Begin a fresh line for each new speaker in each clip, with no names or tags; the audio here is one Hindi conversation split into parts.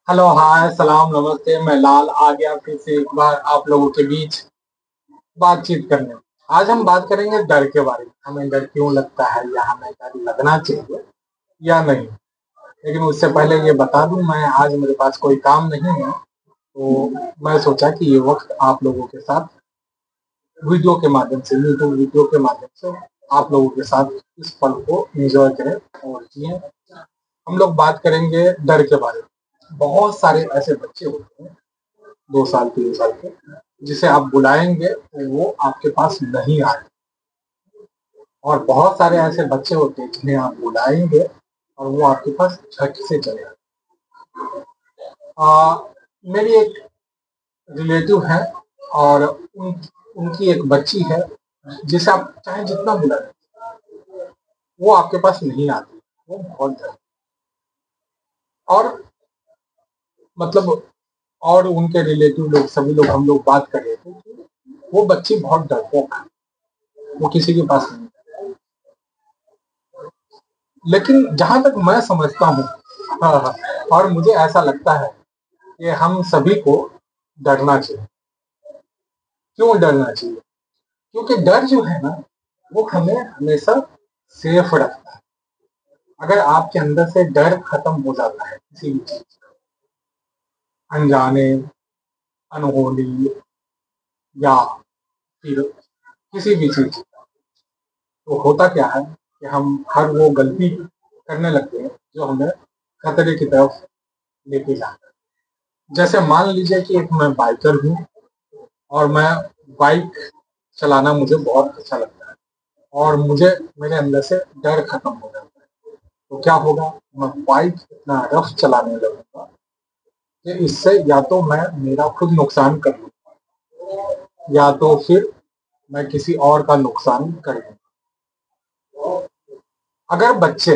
हेलो, हाय, सलाम, नमस्ते। मैं लाल आ गया फिर से एक बार आप लोगों के बीच बातचीत करने। आज हम बात करेंगे डर के बारे में। हमें डर क्यों लगता है या हमें डर लगना चाहिए या नहीं। लेकिन उससे पहले ये बता दूं, मैं आज मेरे पास कोई काम नहीं है, तो मैं सोचा कि ये वक्त आप लोगों के साथ वीडियो के माध्यम से, यूट्यूब वीडियो के माध्यम से आप लोगों के साथ इस पल को एंजॉय करें और जिए। हम लोग बात करेंगे डर के बारे में। बहुत सारे ऐसे बच्चे होते हैं 2 साल 3 साल के, जिसे आप बुलाएंगे तो वो आपके पास नहीं आए। और बहुत सारे ऐसे बच्चे होते हैं जिन्हें आप बुलाएंगे और वो आपके पास झट से चले आए। मेरी एक रिलेटिव है और उनकी एक बच्ची है जिसे आप चाहे जितना बुलाएं वो आपके पास नहीं आती। वो बहुत डर और मतलब और उनके रिलेटिव लोग, सभी लोग, हम लोग बात कर रहे थे कि वो बच्ची बहुत डरपोक है, वो किसी के पास नहीं। लेकिन जहां तक मैं समझता हूँ, हाँ, और मुझे ऐसा लगता है कि हम सभी को डरना चाहिए। क्यों डरना चाहिए? क्योंकि डर जो है ना, वो हमें हमेशा सेफ रखता है। अगर आपके अंदर से डर खत्म हो जाता है किसी भी चीज, अनजाने, अनहोनी या फिर किसी भी चीज, तो होता क्या है कि हम हर वो गलती करने लगते हैं जो हमें खतरे की तरफ लेके जाता है। जैसे मान लीजिए कि एक मैं बाइकर हूँ और मैं बाइक चलाना मुझे बहुत अच्छा लगता है और मुझे मेरे अंदर से डर खत्म हो जाता है। तो क्या होगा, मैं बाइक इतना रफ चलाने लगूंगा कि इससे या तो मैं मेरा खुद नुकसान कर लूंगा या तो फिर मैं किसी और का नुकसान कर दूंगा। अगर बच्चे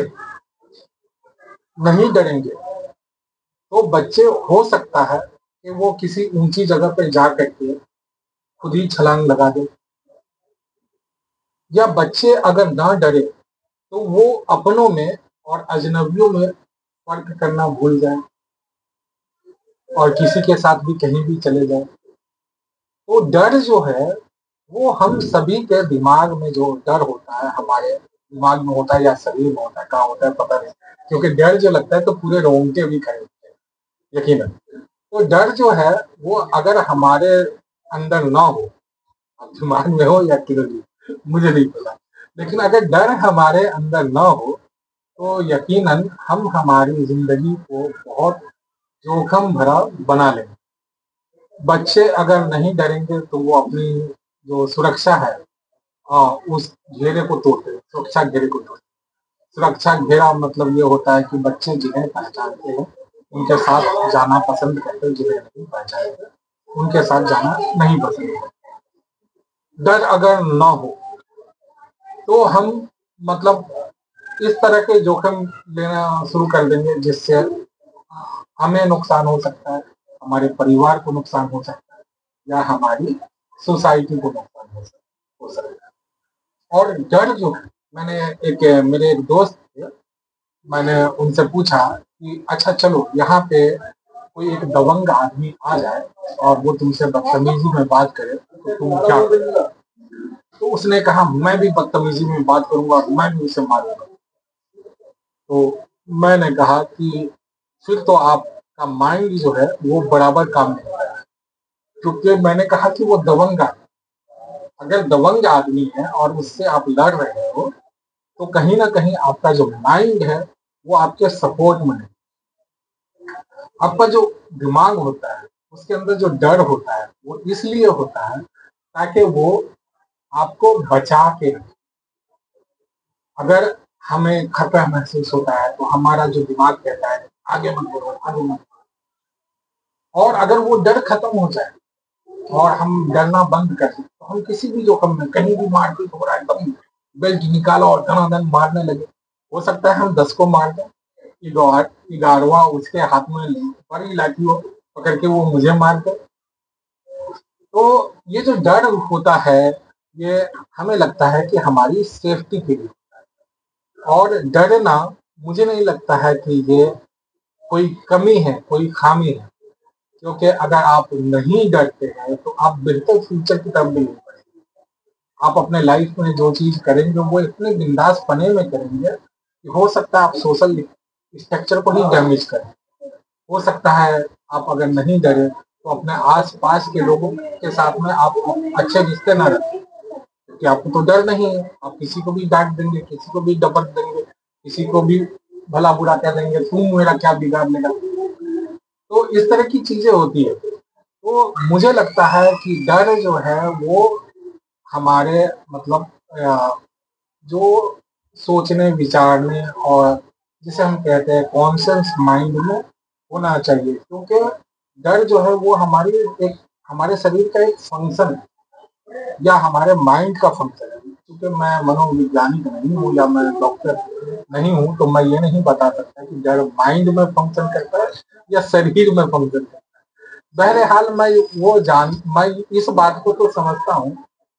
नहीं डरेंगे तो बच्चे, हो सकता है कि वो किसी ऊंची जगह पर जा करके खुद ही छलांग लगा दे। या बच्चे अगर ना डरे तो वो अपनों में और अजनबियों में फर्क करना भूल जाए और किसी के साथ भी कहीं भी चले जाए। तो डर जो है, वो हम सभी के दिमाग में जो डर होता है, हमारे दिमाग में होता है या शरीर में होता है, कहाँ होता है पता नहीं। क्योंकि डर जो लगता है तो पूरे रोंगटे भी खड़े होते हैं, यकीनन। तो डर जो है, वो अगर हमारे अंदर ना हो, अब दिमाग में हो या किधर भी, मुझे नहीं पता, लेकिन अगर डर हमारे अंदर ना हो तो यकीनन हम हमारी जिंदगी को बहुत जोखिम भरा बना लेंगे। बच्चे अगर नहीं डरेंगे तो वो अपनी जो सुरक्षा है, उस घेरे को तोड़ते हैं, सुरक्षा घेरे को तोड़ते हैं। सुरक्षा घेरा मतलब ये होता है कि बच्चे जिन्हें पहचानते हैं उनके साथ जाना पसंद करते हैं, जिन्हें नहीं पहचानते उनके साथ जाना नहीं पसंद करते। डर अगर ना हो तो हम मतलब इस तरह के जोखिम लेना शुरू कर देंगे जिससे हमें नुकसान हो सकता है, हमारे परिवार को नुकसान हो सकता है या हमारी सोसाइटी को नुकसान हो सकता है। और डर जो है, मैंने एक मेरे एक दोस्त थे, मैंने उनसे पूछा कि अच्छा चलो, यहाँ पे कोई एक दबंग आदमी आ जाए और वो तुमसे बदतमीजी में बात करे तो तुम क्या करोगे? तो उसने कहा मैं भी बदतमीजी में बात करूंगा और मैं भी उसे मारूंगा। तो मैंने कहा कि फिर तो आपका माइंड जो है वो बराबर काम नहीं कर रहा है। क्योंकि मैंने कहा कि वो दबंग आदमी, अगर दबंग आदमी है और उससे आप लड़ रहे हो तो कहीं ना कहीं आपका जो माइंड है वो आपके सपोर्ट में है। आपका जो दिमाग होता है उसके अंदर जो डर होता है वो इसलिए होता है ताकि वो आपको बचा के रखे। अगर हमें खतरा महसूस होता है तो हमारा जो दिमाग कहता है आगे मत बढ़ो, आगे मत बढ़ो। और अगर वो डर खत्म हो जाए और हम डरना बंद कर दें तो हम किसी भी जोखिम में, कहीं भी मारपीट हो रहा है एकदम बेल्ट निकालो और धनाधन मारने लगे। हो सकता है हम 10 को मार दें, 11वां उसके हाथ में बड़ी लाठी हो पकड़ के वो मुझे मार दे। तो ये जो डर होता है, ये हमें लगता है कि हमारी सेफ्टी के लिए। और डरना, मुझे नहीं लगता है कि ये कोई कमी है, कोई खामी है। क्योंकि अगर आप नहीं डरते हैं तो आप बेहतर फ्यूचर की तरफ भी नहीं बढ़ेंगे। आप अपने लाइफ में जो चीज़ करेंगे वो इतने बिंदास पने में करेंगे कि हो सकता है आप सोशल स्ट्रक्चर को ही डैमेज करें। हो सकता है आप अगर नहीं डरे तो अपने आस-पास के लोगों के साथ में आप अच्छे रिश्ते ना रखें, क्योंकि आपको तो डर नहीं है। आप किसी को भी डाँट देंगे, किसी को भी डपट देंगे, किसी को भी भला-बुरा कह देंगे, तू मेरा क्या बिगाड़ लेगा? तो इस तरह की चीज़ें होती है। तो मुझे लगता है कि डर जो है वो हमारे मतलब जो सोचने, विचारने और जिसे हम कहते हैं कॉन्शियस माइंड में होना चाहिए, क्योंकि डर जो है वो हमारे शरीर का एक फंक्शन है या हमारे माइंड का फंक्शन है। क्योंकि मैं मनोवैज्ञानिक नहीं हूँ या मैं डॉक्टर नहीं हूँ, तो मैं ये नहीं बता सकता कि डर माइंड में फंक्शन करता है या शरीर में फंक्शन करता है। बहरहाल मैं इस बात को तो समझता हूँ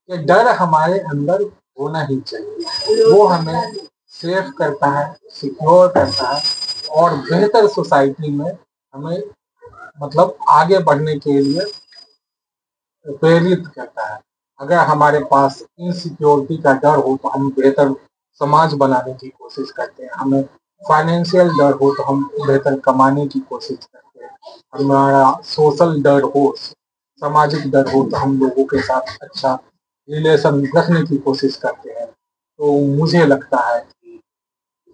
कि डर हमारे अंदर होना ही चाहिए। वो हमें सेफ करता है, सिक्योर करता है और बेहतर सोसाइटी में हमें मतलब आगे बढ़ने के लिए प्रेरित करता है। अगर हमारे पास इनसिक्योरिटी का डर हो तो हम बेहतर समाज बनाने की कोशिश करते हैं। हमें फाइनेंशियल डर हो तो हम बेहतर कमाने की कोशिश करते हैं। हमारा सोशल डर हो, सामाजिक डर हो तो हम लोगों के साथ अच्छा रिलेशन रखने की कोशिश करते हैं। तो मुझे लगता है कि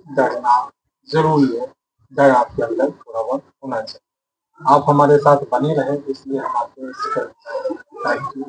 डरना ज़रूरी है। डर आपके अंदर थोड़ा बहुत होना चाहिए। आप हमारे साथ बने रहें, इसलिए हम आपसे थैंक यू।